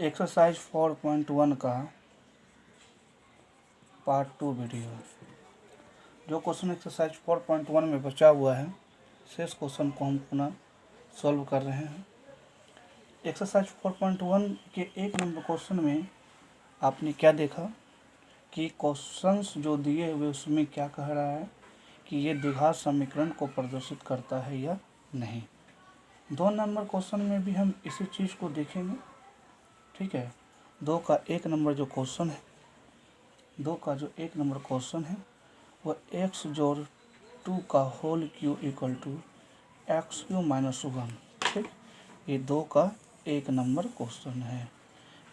Exercise 4.1 का part 2 video. जो question exercise 4.1 में बचा हुआ है शेष क्वेश्चन को हम पुनः सॉल्व कर रहे हैं। एक्सरसाइज 4.1 के 1 नंबर क्वेश्चन में आपने क्या देखा कि क्वेश्चंस जो दिए हुए उसमें क्या कह रहा है कि ये द्विघात समीकरण को प्रदर्शित करता है या नहीं। 2 नंबर क्वेश्चन में भी हम इसी चीज़ को देखेंगे। ठीक है, 2 का 1 नंबर जो क्वेश्चन है, 2 का जो 1 नंबर क्वेश्चन है वह x जोड़ 2 का whole cube equal to x cube minus 1। ठीक, ये 2 का 1 नंबर क्वेश्चन है।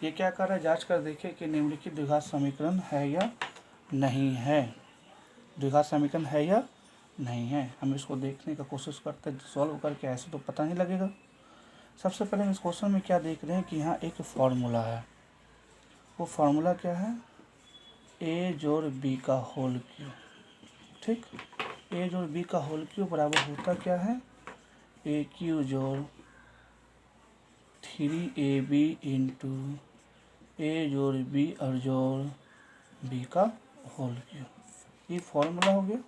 ये क्या कर रहा है, जांच कर देखे कि निम्नलिखित द्विघात समीकरण है या नहीं है। द्विघात समीकरण है या नहीं है, हम इसको देखने का कोशिश करते हैं। सॉल्व करके ऐसे तो पता नहीं लगेगा। सबसे पहले हम इस क्वेश्चन में क्या देख रहे हैं कि यहाँ एक फॉर्मूला है। वो फार्मूला क्या है, a जोड़ b का होल क्यू। ठीक, a जोड़ b का होल क्यू बराबर होता क्या है, ए क्यू जोड़ 3ab इंटू ए जोड़ b और जोड़ b का होल क्यू। ये फॉर्मूला हो गया।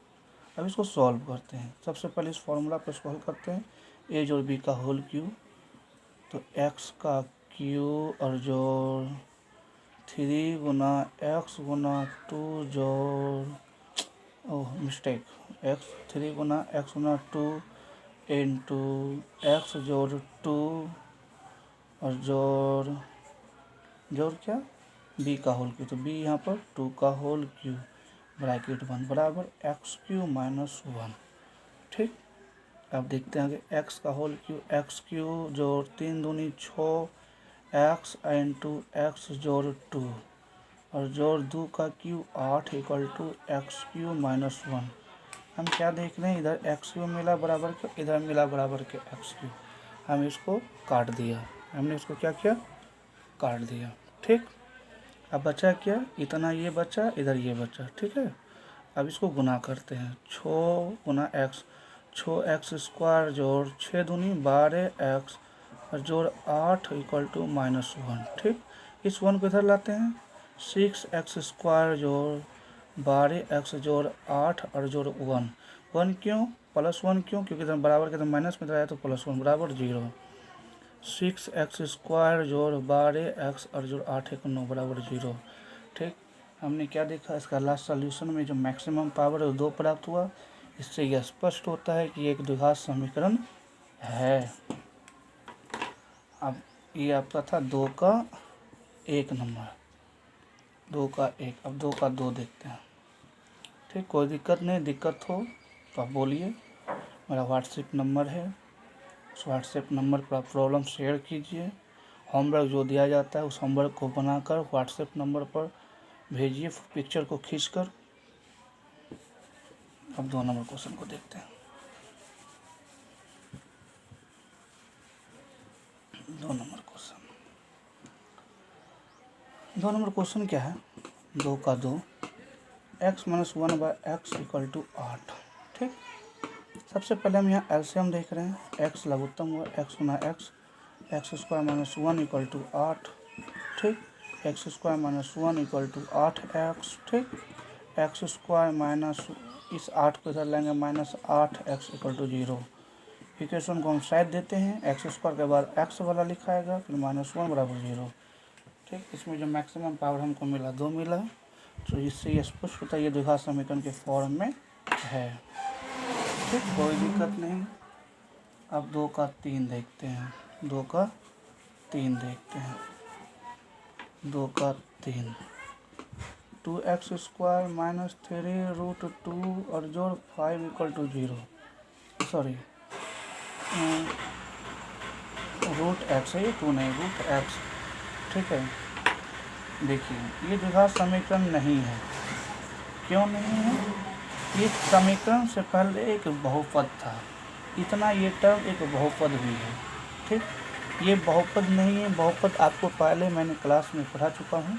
अब इसको सॉल्व करते हैं। सबसे पहले इस फॉर्मूला पर इसको हल करते हैं। a जोड़ b का होल क्यू, तो x का क्यू और जोड़ 3 गुना एक्स गुना 2 जोड़ मिस्टेक एक्स 3 गुना एक्स गुना 2 इंटू एक्स जोड़ 2 और जोड़ क्या b का होल क्यू, तो b यहाँ पर 2 का होल क्यू ब्रैकेट 1 बराबर एक्स क्यू माइनस 1। ठीक, अब देखते हैं कि x का होल क्यू, एक्स क्यू जोड़ 3 दूनी 6 एक्स इंटू एक्स जोड़ 2 और जोड़ 2 का cube 8 equal to x cube minus 1। हम क्या देख रहे हैं, इधर एक्स क्यू मिला बराबर के, इधर मिला बराबर के एक्स क्यू। हम इसको काट दिया, हमने इसको क्या किया, काट दिया। ठीक, अब बचा क्या, इतना ये बचा, इधर ये बचा। ठीक है, अब इसको गुना करते हैं। 6 गुना एक्स, 6x स्क्वायर जोड़ 6 दूनी 12x और जोड़ 8 इक्वल टू माइनस 1। ठीक, इस 1 को इधर लाते हैं। 6x स्क्वायर जोड़ 12x जोड़ 8 और जोड़ 1 क्यों, प्लस 1 क्यों, क्योंकि इधर बराबर के इधर माइनस में इधर आया तो प्लस 1 बराबर 0। 6x स्क्वायर जोड़ 12x और जोड़ 8 एक 9 बराबर 0। ठीक, हमने क्या देखा, इसका लास्ट सॉल्यूशन में जो मैक्सिमम पावर है वो 2 प्राप्त हुआ। इससे यह स्पष्ट होता है कि एक द्विघात समीकरण है। अब ये आपका था 2 का 1 नंबर, 2 का 1। अब 2 का 2 देखते हैं। ठीक, कोई दिक्कत नहीं, दिक्कत हो तो आप बोलिए। मेरा व्हाट्सएप नंबर है, उस व्हाट्सएप नंबर पर आप प्रॉब्लम शेयर कीजिए। होमवर्क जो दिया जाता है उस होमवर्क को बनाकर व्हाट्सएप नंबर पर भेजिए, पिक्चर को खींचकर। अब 2 नंबर क्वेश्चन को देखते हैं। 2 नंबर क्वेश्चन, 2 नंबर क्वेश्चन क्या है, 2 का 2 x minus 1 by x equal to 8। ठीक, सबसे पहले हम यहाँ एलसीएम देख रहे हैं। x लघुत्तम हुआ, x गुना x square minus 1 equal to 8। ठीक, x square minus 1 equal to 8x। ठीक, एक्स स्क्वायर माइनस, इस 8 को इधर लेंगे, minus 8x equal to 0। Equation को हम साइड देते हैं, एक्स स्क्वायर के बाद एक्स वाला लिखाएगा, फिर माइनस 1 बराबर 0। ठीक, इसमें जो मैक्सिमम पावर हमको मिला 2 मिला, तो इससे ये स्पष्ट होता है ये द्विघात समीकरण के फॉर्म में है। ठीक, कोई दिक्कत नहीं। अब 2 का 3 देखते हैं। 2 का 3 देखते हैं। 2 का 3 2x स्क्वायर माइनस 3 रूट 2 और जोड़ 5 equal to 0, sorry root x है, ये 2 नहीं, रूट एक्स। ठीक है, देखिए ये द्विघात समीकरण नहीं है। क्यों नहीं है, ये समीकरण से पहले एक बहुपद था, इतना ये टर्म एक बहुपद भी है। ठीक, ये बहुपद नहीं है। बहुपद आपको पहले मैंने क्लास में पढ़ा चुका हूँ।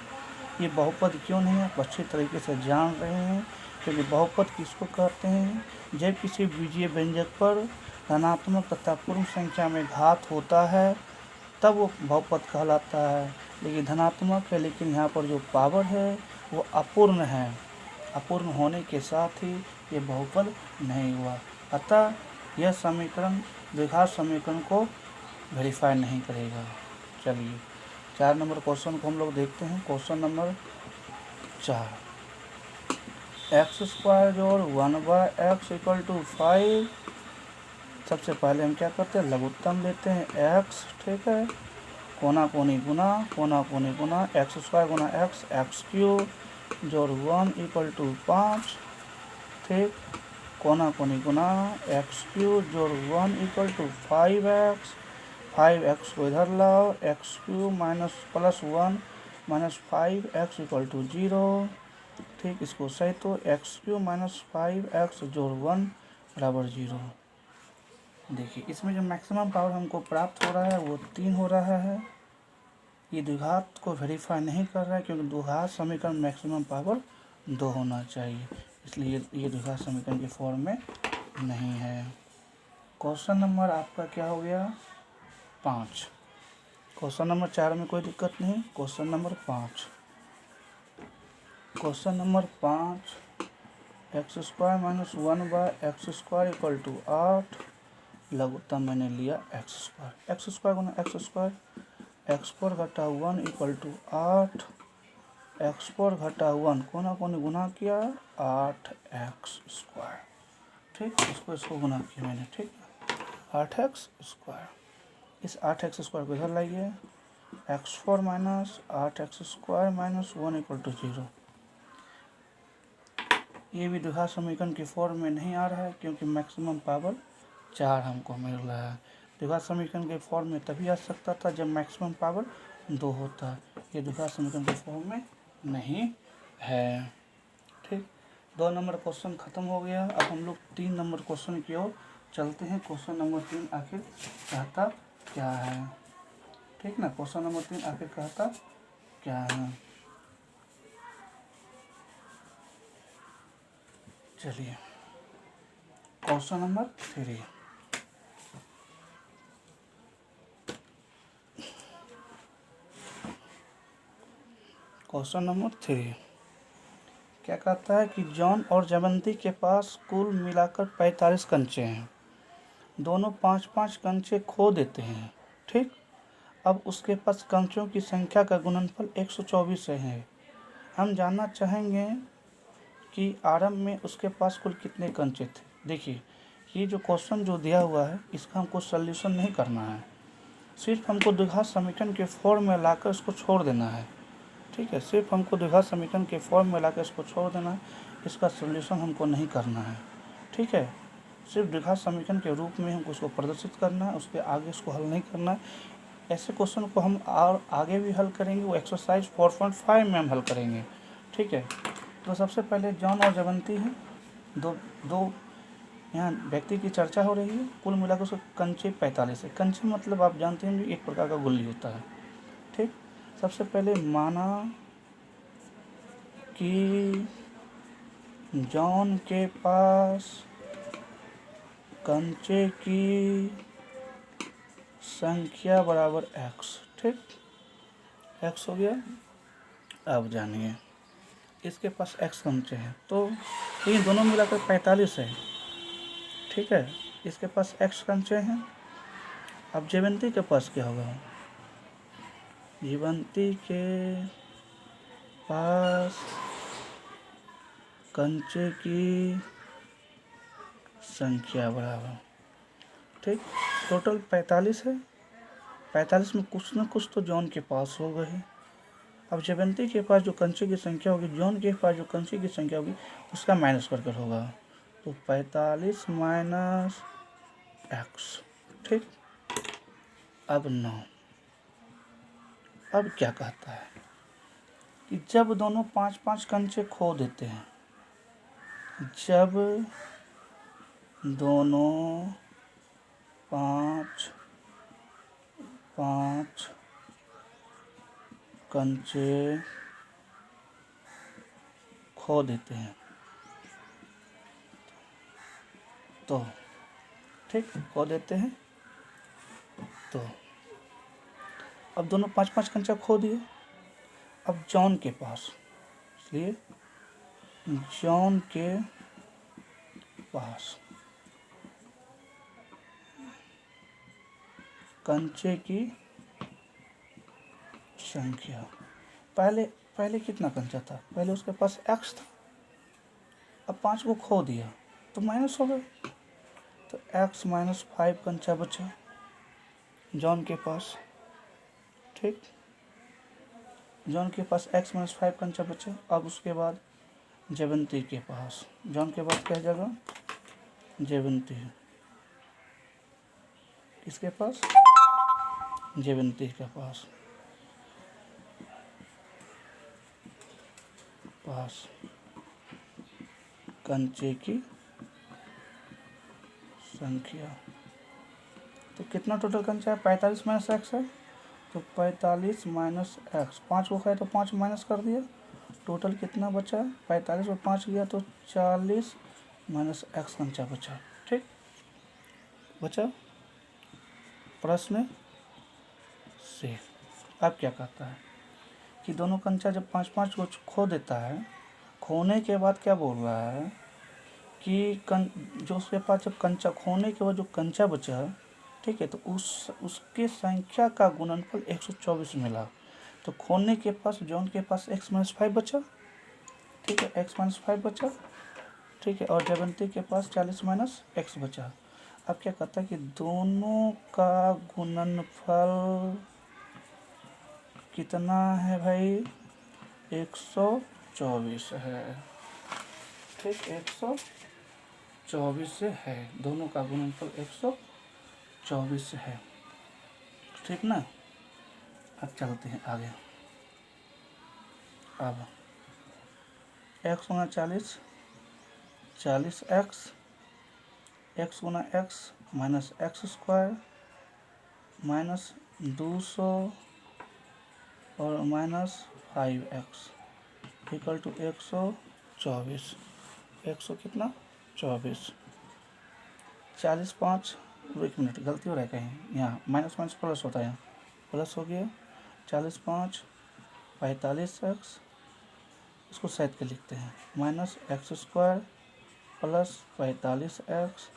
ये बहुपद क्यों नहीं है आप अच्छी तरीके से जान रहे हैं, क्योंकि बहुपद किसको कहते हैं, जब किसी बीजीय व्यंजक पर धनात्मक तथा पूर्ण संख्या में घात होता है तब वो बहुपद कहलाता है। लेकिन धनात्मक है, लेकिन यहाँ पर जो पावर है वो अपूर्ण है, अपूर्ण होने के साथ ही ये बहुपद नहीं हुआ। अतः यह समीकरण द्विघात समीकरण को वेरीफाई नहीं करेगा। चलिए 4 नंबर क्वेश्चन को हम लोग देखते हैं। क्वेश्चन नंबर 4, एक्स स्क्वायर जोड़ 1/x इक्वल टू 5। सबसे पहले हम क्या करते हैं, लघुत्तम लेते हैं x, ठीक है, कोना कोनी गुना एक्स स्क्वायर गुना एक्स क्यूब जोड़ 1 इक्वल टू 5, ठीक, कोना कोनी गुना एक्स क्यूब जोड़ 1 इक्वल टू 5x को इधर लाओ, x cube minus plus 1 minus 5x equal to 0, ठीक, इसको सही तो एक्स क्यूब माइनस 5x जोड़ 1 बराबर 0। देखिए इसमें जो मैक्सिमम पावर हमको प्राप्त हो रहा है वो 3 हो रहा है। ये द्विघात को वेरीफाई नहीं कर रहा है, क्योंकि द्विघात समीकरण मैक्सिमम पावर 2 होना चाहिए, इसलिए ये द्विघात समीकरण के फॉर्म में नहीं है। क्वेश्चन नंबर आपका क्या हो गया, 5। क्वेश्चन नंबर 4 में कोई दिक्कत नहीं। Question number 5, question number 5, x square minus 1/x square equal to 8। लघुत्तम मैंने लिया एक्स स्क्वायर गुना एक्स पर घटा 1 इक्वल टू 8, एक्स पर घटा 1 कोना कोनी गुना किया 8x स्क्वायर, ठीक, इसको गुना किया मैंने, ठीक, 8x स्क्वायर। इस 8x स्क्वायर को इधर लाइए, x4 minus 8x square minus 1 equal to 0। ये भी द्विघात समीकरण की फॉर्म में नहीं आ रहा है, क्योंकि मैक्सिमम पावर 4 हमको मिल रहा है। द्विघात समीकरण के फॉर्म में तभी आ सकता था जब मैक्सिमम पावर 2 होता है। ये द्विघात समीकरण के फॉर्म में नहीं है, ठीक। 2 नंबर क्वेश्चन खत्म हो गया। अब हम लोग 3 नंबर क्वेश्चन की ओर चलते हैं। क्वेश्चन नंबर 3 आखिर कहता क्या है, ठीक ना। क्वेश्चन नंबर 3 आखिर कहता क्या है, चलिए क्वेश्चन नंबर 3, क्वेश्चन नंबर 3 क्या कहता है कि जॉन और जयवंती के पास कुल मिलाकर 45 कंचे हैं। दोनों 5-5 कंचे खो देते हैं, ठीक। अब उसके पास कंचों की संख्या का गुणनफल 124 है। हम जानना चाहेंगे कि आरंभ में उसके पास कुल कितने कंचे थे। देखिए ये जो क्वेश्चन जो दिया हुआ है इसका हमको सॉल्यूशन नहीं करना है, सिर्फ हमको द्विघात समीकरण के फॉर्म में लाकर इसको छोड़ देना है, ठीक है। सिर्फ हमको द्विघात समीकरण के फॉर्म में लाकर इसको छोड़ देना है, इसका सॉल्यूशन हमको नहीं करना है, ठीक है। सिर्फ द्विघात समीकरण के रूप में हमको उसको प्रदर्शित करना है, उसके आगे इसको हल नहीं करना है। ऐसे क्वेश्चन को हम और आगे भी हल करेंगे, वो एक्सरसाइज 4.5 में हम हल करेंगे, ठीक है। तो सबसे पहले जॉन और जयवंती हैं, दो यहाँ व्यक्ति की चर्चा हो रही है। कुल मिलाकर उसके कंचे 45 है। कंचे मतलब आप जानते हैं एक प्रकार का गुल्ली होता है, ठीक। सबसे पहले माना कि जॉन के पास कंचे की संख्या बराबर x, ठीक, x हो गया। अब जानिए इसके पास x कंचे हैं, तो इन दोनों मिलाकर 45 है, ठीक है। इसके पास x कंचे हैं। अब जयवंती के पास क्या होगा, जयवंती के पास कंचे की संख्या बराबर, ठीक, टोटल 45 है। 45 में कुछ न कुछ तो जॉन के पास हो गए। अब जयवंती के पास जो कंचे की संख्या होगी, जॉन के पास जो कंचे की संख्या होगी उसका माइनस कर होगा, तो 45 माइनस x, ठीक। अब 9, अब क्या कहता है कि जब दोनों 5-5 कंचे खो देते हैं, जब दोनों 5-5 कंचे खो देते हैं, तो ठीक खो देते हैं, तो अब दोनों 5-5 कंचा खो दिए। अब जॉन के पास, इसलिए जॉन के पास कंचे की संख्या, पहले पहले कितना कंचा था, पहले उसके पास x था, अब 5 को खो दिया तो माइनस हो गए, तो x माइनस 5 कंचा बचा जॉन के पास। ठीक, जॉन के पास x माइनस 5 कंचा बचा। अब उसके बाद जयवंती के पास, जॉन के बाद क्या जगह, जयवंती, किसके पास, जयवंती के पास कंचे की संख्या। तो कितना टोटल कंचा है, 45 माइनस एक्स है, तो 45 माइनस एक्स, 5 को खाए तो 5 माइनस कर दिया, टोटल कितना बचा, 45 और 5 गया तो 40 माइनस एक्स कंचा बचा। ठीक, बचा प्रश्न से। अब क्या कहता है कि दोनों कंचा जब 5-5 को खो देता है, खोने के बाद क्या बोल रहा है कि जो उसके पास जब कंचा खोने के बाद जो कंचा बचा, ठीक है, तो उसके संख्या का गुणनफल 124 मिला। तो खोने के पास जॉन के पास x माइनस 5 बचा, ठीक है, x माइनस 5 बचा, ठीक है, और जयवंती के पास 40 माइनस एक्स बचा। अब क्या कहता है कि दोनों का गुणनफल कितना है भाई, 124 है। ठीक, 124 से है, दोनों का गुणनफल 124 से है। ठीक ना, अब चलते हैं आगे। अब x गुना 40, 40x, x गुना x minus x square minus 200 और माइनस 5x इक्वल टू 124। 100 कितना, 24। 40 5, एक मिनट गलती हो रहा है कहीं, यहाँ माइनस माइनस प्लस होता है, यहाँ प्लस हो गया। 40 5 45x, इसको साइड के लिखते हैं, minus x square plus 45x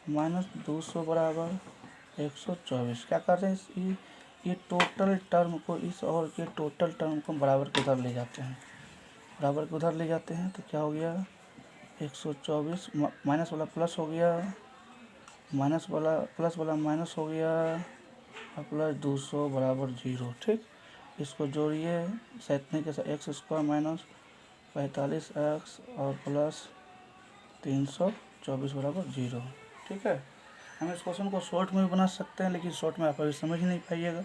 minus 200 बराबर 124। क्या कर रहे हैं, ये टोटल टर्म को, इस और के टोटल टर्म को बराबर के उधर ले जाते हैं, बराबर के उधर ले जाते हैं, तो क्या हो गया 124, माइनस वाला प्लस हो गया, माइनस वाला प्लस वाला माइनस हो गया, और प्लस 200 बराबर 0। ठीक, इसको जोड़िए, सैतने के साथ एक्स स्क्वायर माइनस 45x और प्लस 324 बराबर 0। ठीक है, हम इस क्वेश्चन को शॉर्ट में भी बना सकते हैं, लेकिन शॉर्ट में आप अभी समझ नहीं पाइएगा,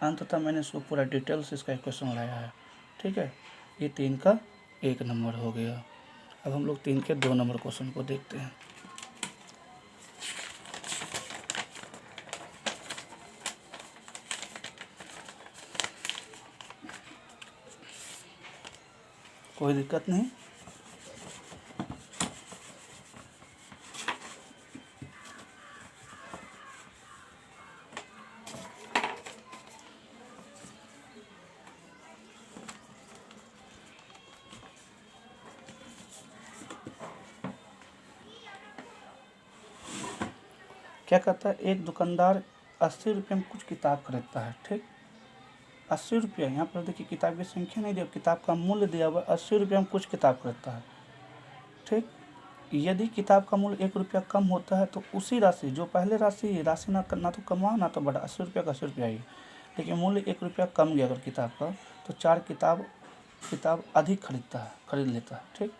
अंततः मैंने इसको पूरा डिटेल से इसका क्वेश्चन लाया है। ठीक है, ये 3 का 1 नंबर हो गया। अब हम लोग 3 के 2 नंबर क्वेश्चन को देखते हैं। कोई दिक्कत नहीं, क्या कहता है, एक दुकानदार 80 रुपये में कुछ किताब खरीदता है। ठीक, 80 रुपये, यहाँ पर देखिए किताब की संख्या नहीं दिया, किताब का मूल्य दिया हुआ, 80 रुपये में कुछ किताब खरीदता है। ठीक, यदि किताब का मूल्य 1 रुपया कम होता है तो उसी राशि, जो पहले राशि ना तो कमा ना तो बढ़ा, 80 रुपया का 80 रुपया ही, लेकिन मूल्य 1 रुपया कम गया अगर किताब का, तो 4 किताब अधिक खरीद लेता है। ठीक,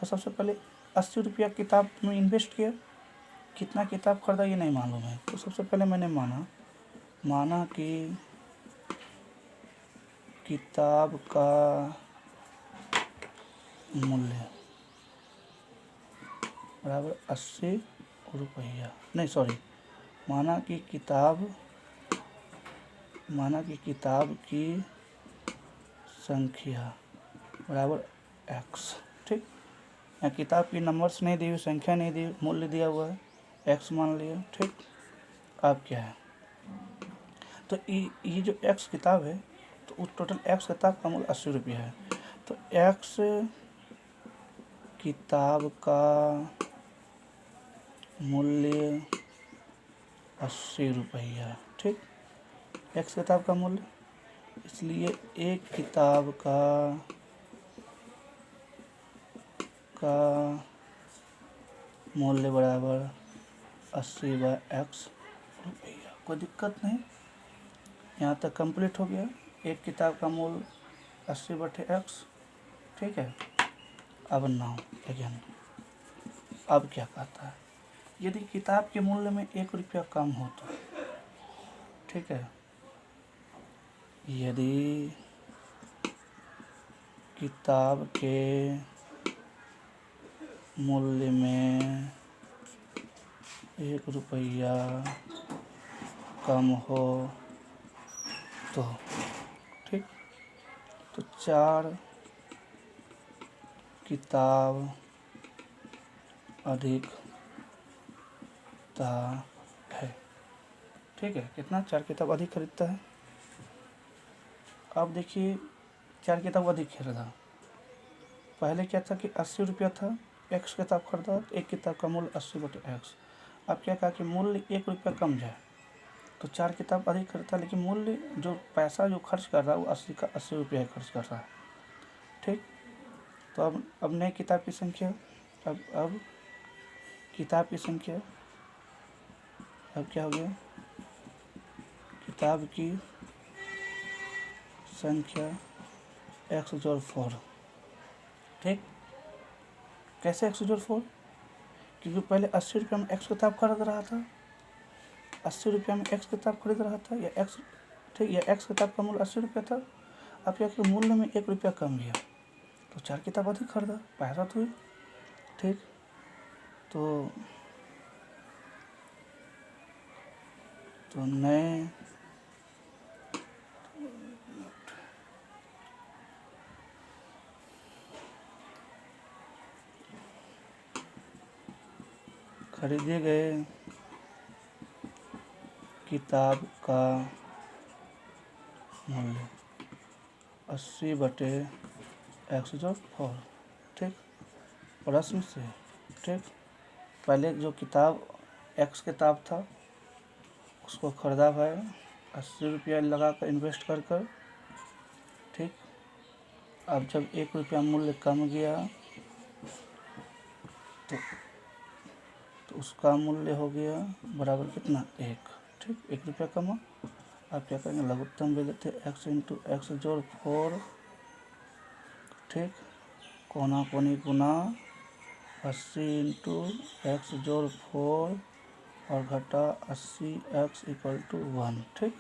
तो सबसे पहले 80 रुपया किताब में इन्वेस्ट किया, कितना किताब खरीदा ये नहीं मालूम है, तो सबसे पहले मैंने माना कि किताब का मूल्य बराबर 80 रुपया, नहीं सॉरी, माना कि किताब की संख्या बराबर x। ठीक, यहाँ किताब की नंबर्स नहीं दी हुई, संख्या नहीं दी, मूल्य दिया हुआ है, x मान लिया। ठीक, अब क्या है, तो ये जो एक्स किताब है, तो उस टोटल एक्स किताब का मूल्य 80 रुपया है। तो एक्स किताब का मूल्य 80 रुपया, ठीक। एक्स किताब का मूल्य, इसलिए एक किताब का मूल्य बराबर 80/x रुपया। कोई दिक्कत नहीं, यहाँ तक कंप्लीट हो गया। एक किताब का मूल्य 80/x, ठीक है। अब नाउ अगेन, अब क्या कहता है, यदि किताब के मूल्य में 1 रुपया कम हो तो, ठीक है, यदि किताब के मूल्य में 1 रुपया कम हो तो, ठीक। तो 4 किताब अधिकता है, ठीक है। कितना? 4 किताब अधिक खरीदता है। अब देखिए, 4 किताब अधिक खरीदा, पहले क्या था कि 80 रुपया था, एक्स किताब खरीदा, एक किताब का मूल्य 80/x। अब क्या कहा कि मूल्य 1 रुपया कम जाए, तो 4 किताब अधिक खरीदता, लेकिन मूल्य जो पैसा जो खर्च कर रहा है वो 80 का 80 रुपया ही खर्च कर रहा है, ठीक। तो अब नई किताब की संख्या, अब किताब की संख्या, अब क्या हो गया, किताब की संख्या x जोड़ 4, ठीक। कैसे x जोड़ 4? क्योंकि पहले 80 रुपया में x किताब खरीद रहा था, 80 रुपया में x किताब खरीद रहा था, या x, ठीक, या x किताब का मूल्य 80 रुपया था। अब क्या कि मूल्य में 1 रुपया कम गया, तो 4 किताब अधिक खरीदा, पैसा तो हुई, ठीक। तो नए खरीदे गए किताब का मूल्य 80/x जोड़ 4, ठीक। प्रश्न से, ठीक। पहले जो किताब एक्स किताब था उसको खरीदा भाई 80 रुपया लगा कर, इन्वेस्ट कर कर, ठीक। अब जब 1 रुपया मूल्य कम गया तो उसका मूल्य हो गया बराबर कितना, 1, ठीक। 1 रुपया कमा। अब क्या करेंगे, लघुत्तम ले लेते हैं, x इंटू एक्स जोड़ 4, ठीक, कोना कोनी गुना 80 इंटू एक्स जोड़ 4 और घटा 80x इक्वल टू 1, ठीक।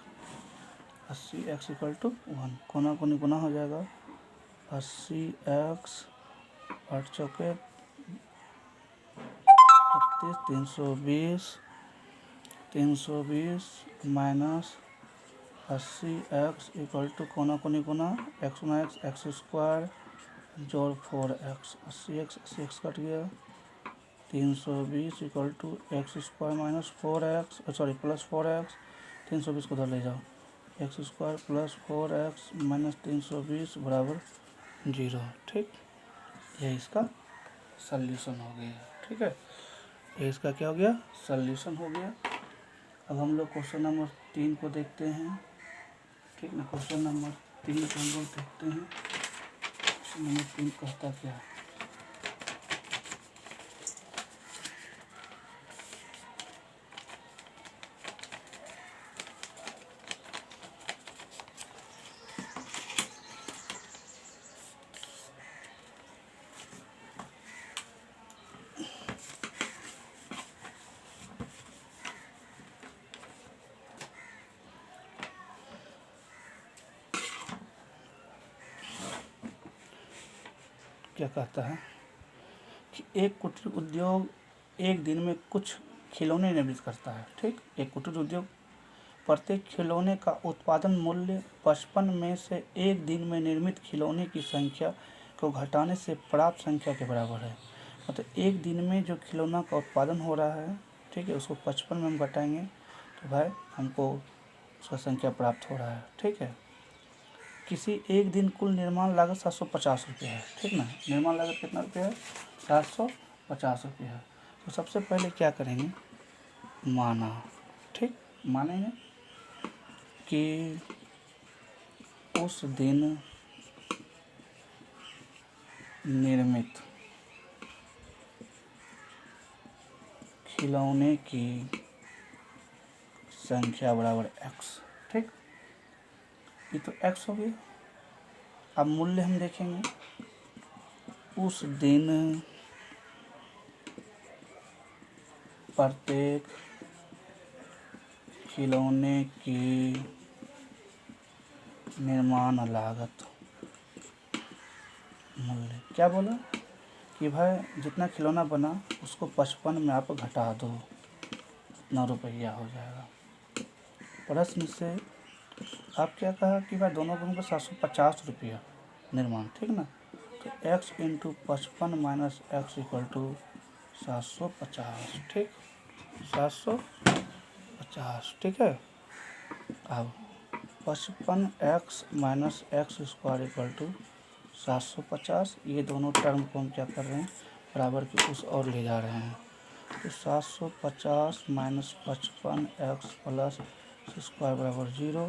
80x इक्वल टू 1, कोना कोनी गुना हो जाएगा, 80x 8 चौके 32, 320 माइनस 80x इक्वल टू कोना कोनी गुना x गुना x स्क्वायर जोड़ 4x, 80x कट गया, 320 equal to x square minus 4x, sorry plus 4x, 320 को उधर ले जाओ, x square plus 4x minus 320 बराबर 0, ठीक। यह इसका सल्यूशन हो गया, ठीक है। ये इसका क्या हो गया, सल्यूशन हो गया। अब हम लोग क्वेश्चन नंबर 3 को देखते हैं, ठीक ना। क्वेश्चन नंबर 3 को हम लोग देखते हैं। क्वेश्चन नंबर 3 कहता क्या है, क्या कहता है कि एक कुटीर उद्योग एक दिन में कुछ खिलौने निर्मित करता है, ठीक। एक कुटीर उद्योग प्रत्येक खिलौने का उत्पादन मूल्य 55 में से एक दिन में निर्मित खिलौने की संख्या को घटाने से प्राप्त संख्या के बराबर है। मतलब एक दिन में जो खिलौना का उत्पादन हो रहा है, ठीक है, उसको 55 में हम घटाएंगे तो भाई हमको उसका संख्या प्राप्त हो रहा है। ठीक है, किसी एक दिन कुल निर्माण लागत 750 रुपये है। ठीक ना, निर्माण लागत कितना रुपये है? 750 रुपये है। तो सबसे पहले क्या करेंगे, माना। ठीक, मानेंगे कि उस दिन निर्मित खिलौने की संख्या बराबर x। ठीक, ये तो x हो गया। अब मूल्य हम देखेंगे, उस दिन प्रत्येक खिलौने की निर्माण लागत, मूल्य क्या बोला कि भाई जितना खिलौना बना उसको 55 में आप घटा दो, इतना रुपया हो जाएगा। प्रश्न से आप क्या कहा कि भाई दोनों को 750 रुपया निर्माण। ठीक ना, तो x into 55 minus x equal to 750। ठीक, 750। ठीक है, अब 55x minus x square equal to 750, ये दोनों टर्म को हम क्या कर रहे हैं, बराबर की उस और ले जा रहे हैं। तो 750 माइनस 55x प्लस स्क्वायर बराबर 0,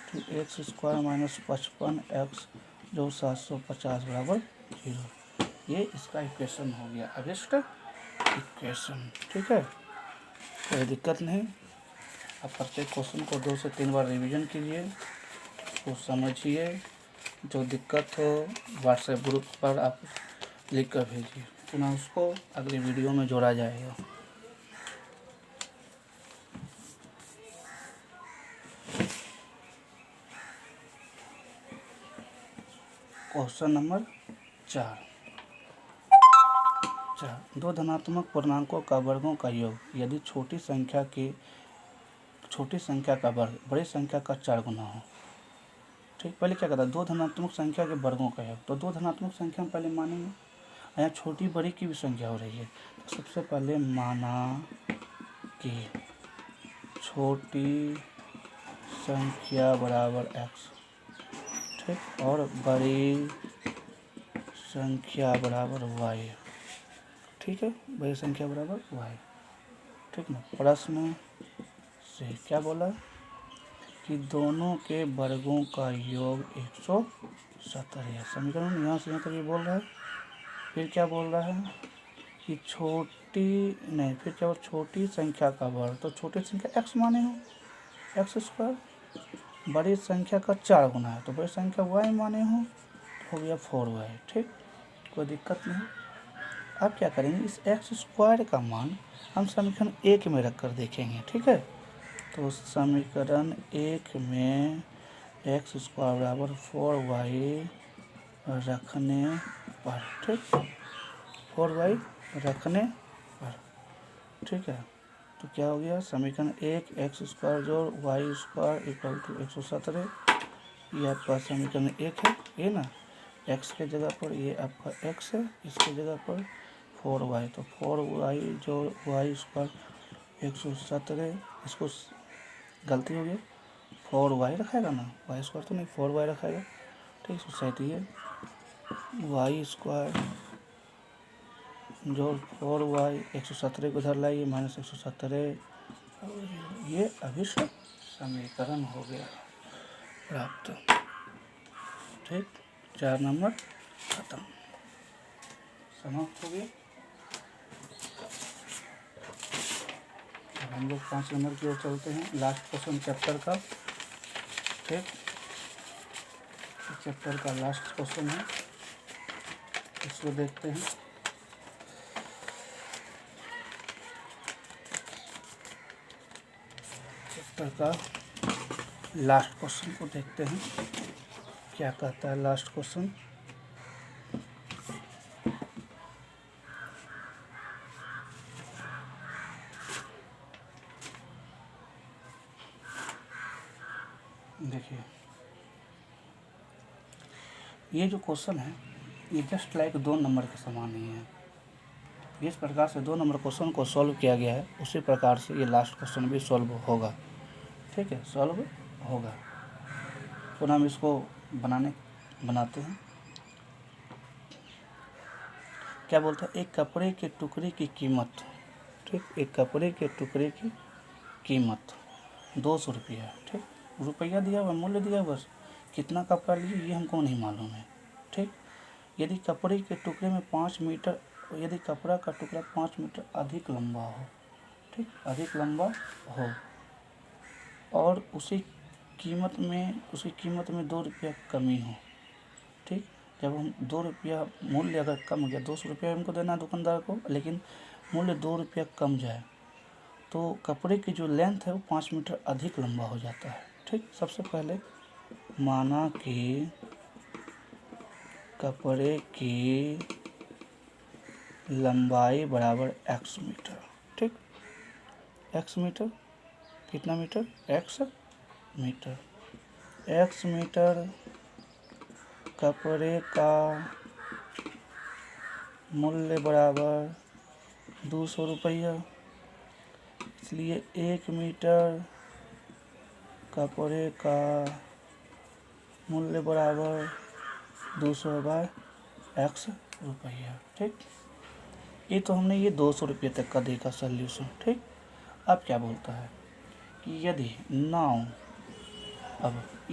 तो एक्स स्क्वायर माइनस 55x जो 750 बराबर 0। ये इसका इक्वेशन हो गया, अभिष्ट इक्वेशन। ठीक है, कोई दिक्कत नहीं। अब प्रत्येक क्वेश्चन को 2 से 3 बार रिवीजन कीजिए, उसको समझिए। जो दिक्कत हो व्हाट्सएप ग्रुप पर आप लिख कर भेजिए, पुनः उसको अगली वीडियो में जोड़ा जाएगा। Question number 4। दो धनात्मक पूर्णांकों का वर्गों का योग यदि छोटी संख्या का वर्ग बड़ी संख्या का 4 गुना हो। ठीक, पहले क्या कहता है, दो धनात्मक संख्या के वर्गों का योग। तो दो धनात्मक संख्या हम पहले मानेंगे, यहाँ छोटी बड़ी की भी संख्या हो रही है। तो सबसे पहले माना कि छोटी संख्या बराबर x। ठीक, और बड़ी संख्या बराबर y। ठीक है, बड़ी संख्या बराबर y। ठीक ना, प्रश्न से क्या बोला कि दोनों के वर्गों का योग 170 है। समीकरण यहाँ से यहाँ तक ये बोल रहा है। फिर क्या बोल रहा है कि छोटी संख्या का वर्ग, तो छोटी संख्या x माने हो, एक्स स्क्वायर। बड़ी संख्या का 4 गुना है तो बड़ी संख्या y माने हो, तो हो गया 4y। ठीक, कोई दिक्कत नहीं। अब क्या करेंगे, इस एक्स स्क्वायर का मान हम समीकरण 1 में रख कर देखेंगे। ठीक है, तो समीकरण 1 में एक्स स्क्वायर बराबर 4y रखने पर, ठीक, 4y रखने पर, ठीक है, तो क्या हो गया, समीकरण 1 एक्स स्क्वायर जोड़ वाई स्क्वायर इक्वल टू 117। ये आपका समीकरण 1 है, ये ना, x के जगह पर ये आपका x है, इसके जगह पर 4y, तो 4y जोड़ वाई स्क्वायर 117। इसको गलती हो गई, 4y रखाएगा ना, वाई स्क्वायर तो नहीं, 4y रखाएगा। ठीक, इसको सेट ये वाई स्क्वायर जोड़ 4y 117 को उधर लाइए माइनस 117, ये अभिष्ट समीकरण हो गया प्राप्त। ठीक, 4 नंबर खत्म, समाप्त हो गया। अब हम लोग 5 नंबर की ओर चलते हैं, लास्ट क्वेश्चन चैप्टर का। ठीक, चैप्टर का लास्ट क्वेश्चन है, इसको देखते हैं। चैप्टर का लास्ट क्वेश्चन को देखते हैं, क्या कहता है लास्ट क्वेश्चन। देखिए, ये जो क्वेश्चन है ये जस्ट लाइक 2 नंबर के समान ही है। जिस प्रकार से 2 नंबर क्वेश्चन को सॉल्व किया गया है उसी प्रकार से ये लास्ट क्वेश्चन भी सॉल्व होगा। ठीक है, सॉल्व होगा। पुनः हम इसको बनाते हैं। क्या बोलता है, एक कपड़े के टुकड़े की कीमत, ठीक, एक कपड़े के टुकड़े की कीमत 200 रुपया, ठीक, रुपया दिया हुआ, मूल्य दिया हुआ, बस कितना कपड़ा लिए ये हमको नहीं मालूम है, ठीक। यदि कपड़े के टुकड़े में 5 मीटर, यदि कपड़ा का टुकड़ा 5 मीटर अधिक लंबा हो, ठीक, अधिक लंबा हो और उसी कीमत में 2 रुपया कमी हो, ठीक। जब हम 2 रुपया मूल्य अगर कम हो गया, 200 रुपया हमको देना है दुकानदार को, लेकिन मूल्य 2 रुपया कम जाए तो कपड़े की जो लेंथ है वो 5 मीटर अधिक लंबा हो जाता है, ठीक। सबसे पहले माना कि कपड़े की लंबाई बराबर x मीटर, ठीक, x मीटर, कितना metre, x metre, x metre कपड़े का मूल्य बराबर 200 रुपया, इसलिए 1 मीटर कपड़े का मूल्य बराबर 200 बाय x रुपया, ठीक। ये तो हमने ये 200 रुपये तक का देखा सॉल्यूशन, ठीक। अब क्या बोलता है कि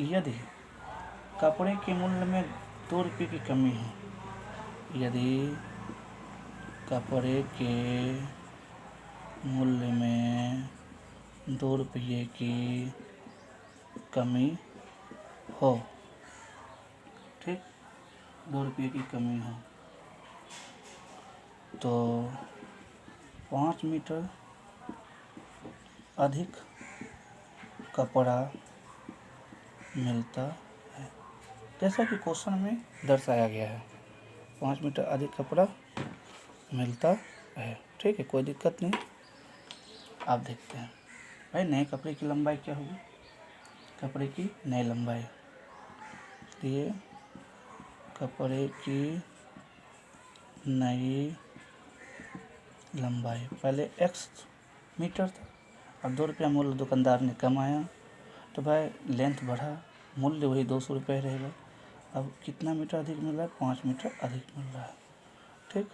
यदि कपड़े के मूल्य में 2 रुपये की कमी हो, यदि कपड़े के मूल्य में 2 रुपये की कमी हो, ठीक, 2 रुपये की कमी हो तो 5 मीटर अधिक कपड़ा मिलता है, जैसा कि क्वेश्चन में दर्शाया गया है, 5 मीटर अधिक कपड़ा मिलता है, ठीक है, कोई दिक्कत नहीं। आप देखते हैं भाई, नए कपड़े की लंबाई क्या होगी, कपड़े की नई लंबाई, इसलिए कपड़े की नई लंबाई पहले x मीटर था, अब 2 रुपया मूल्य दुकानदार ने कमाया तो भाई लेंथ बढ़ा, मूल्य वही 200 रुपये रहेगा। अब कितना मीटर अधिक मिल रहा है, 5 मीटर अधिक मिल रहा है, ठीक।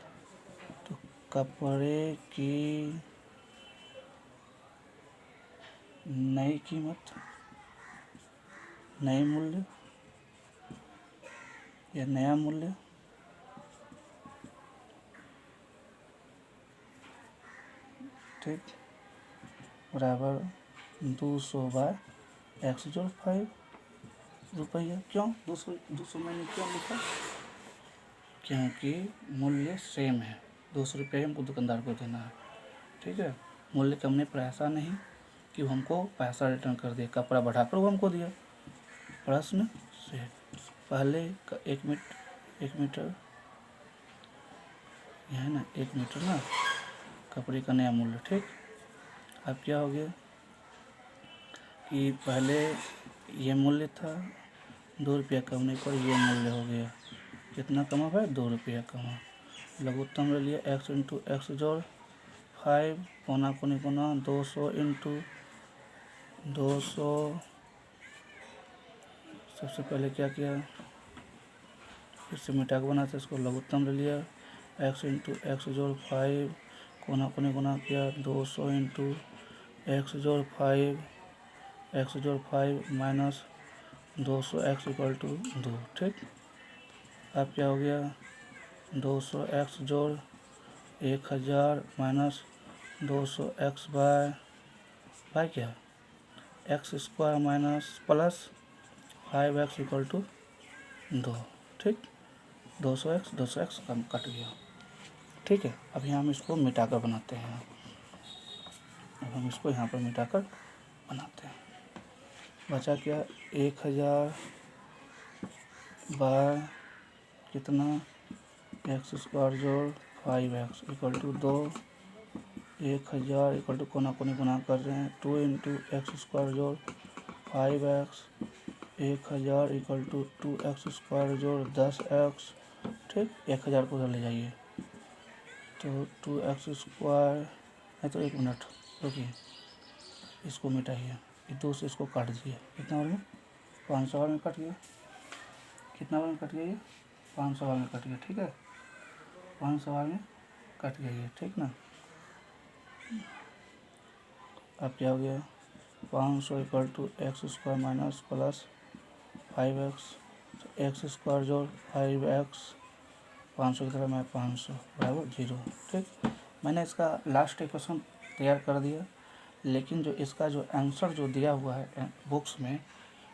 तो कपड़े की नई कीमत, नए मूल्य या नया मूल्य ठीक बराबर 200 बाय x जोड़ 5 रुपया। क्यों 200 मैंने क्यों लिखा, क्योंकि मूल्य सेम है, 200 रुपये हमको दुकानदार को देना है, ठीक है। मूल्य कम ने पर ऐसा नहीं कि वो हमको पैसा रिटर्न कर दिया, कपड़ा बढ़ाकर वो हमको दिया। प्रश्न से पहले का 1 मीटर यह है ना, 1 मीटर ना कपड़े का नया मूल्य, ठीक। अब क्या हो गया कि पहले ये मूल्य था 2 रुपया कमने पर ये मूल्य हो गया, कितना कमा भाई, 2 रुपया कमा। लघुत्तम ले लिया x इंटू एक्स जोड़ 5 कोना कोनी कोना 200 इंटू 200, सबसे पहले क्या किया, फिर से मिटा के बनाते इसको, लघुत्तम ले लिया x इंटू एक्स जोड़ 5 कोना कोनी कोना किया 200 इंटू एक्स जोड़ 5 माइनस 200 x इक्वल टू 2, ठीक। अब क्या हो गया, 200 x जोड़ 1000 माइनस 200 x बाय क्या, x square minus plus 5x equal to 2, ठीक। 200x कम कट गया, ठीक है। अब यहाँ हम इसको मिटाकर बनाते हैं, अब हम इसको यहाँ पर मिटाकर बनाते हैं। बचा क्या, 1000 बाय कितना, एक्स स्क्वायर जोड़ 5x equal to 2, 1000 equal to कोना कोनी गुना कर रहे हैं 2 इंटू एक्स स्क्वायर जोड़ 5x, 1000 equal to 2x square जोड़ 10x, ठीक। 1000 को उधर ले जाइए तो 2x स्क्वायर है, तो 1 मिनट रुकिए, इसको मिटाइए, ये 2 से इसको काट दिया, कितना बार में 500 बार में कट गया, कितना बार में कट गया ये 500 बार में कट गया, ठीक है 500 बार में कट गया ये, ठीक ना। अब क्या हो गया 500 equal to x square minus plus 5x, तो एक्स स्क्वायर जोड़ 5x 500 की तरह मैं 500 बराबर 0, ठीक। मैंने इसका लास्ट इक्वेशन तैयार कर दिया, लेकिन जो इसका जो आंसर जो दिया हुआ है बुक्स में,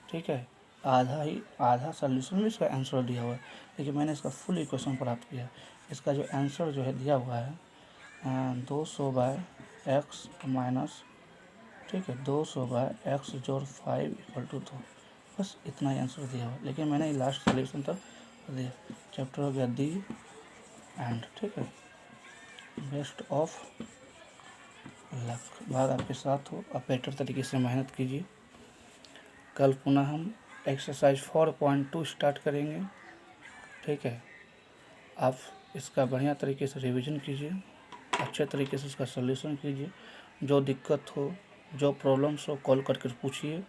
ठीक है, आधा सॉल्यूशन में इसका आंसर दिया हुआ है, लेकिन मैंने इसका फुल इक्वेशन प्राप्त किया। इसका जो आंसर जो है दिया हुआ है 200 बाय एक्स माइनस, ठीक है 200 बाय एक्स जोड़ 5 इक्वल टू 2, बस इतना ही आंसर दिया हुआ है, लेकिन मैंने लास्ट सॉल्यूशन तक दिया। चैप्टर हो गया दी एंड, ठीक है। बेस्ट ऑफ लक, भाग आपके साथ हो, आप बेटर तरीके से मेहनत कीजिए। कल पुनः हम एक्सरसाइज 4.2 स्टार्ट करेंगे, ठीक है। आप इसका बढ़िया तरीके से रिवीजन कीजिए, अच्छे तरीके से इसका सॉल्यूशन कीजिए। जो दिक्कत हो, जो प्रॉब्लम्स हो, कॉल करके पूछिए।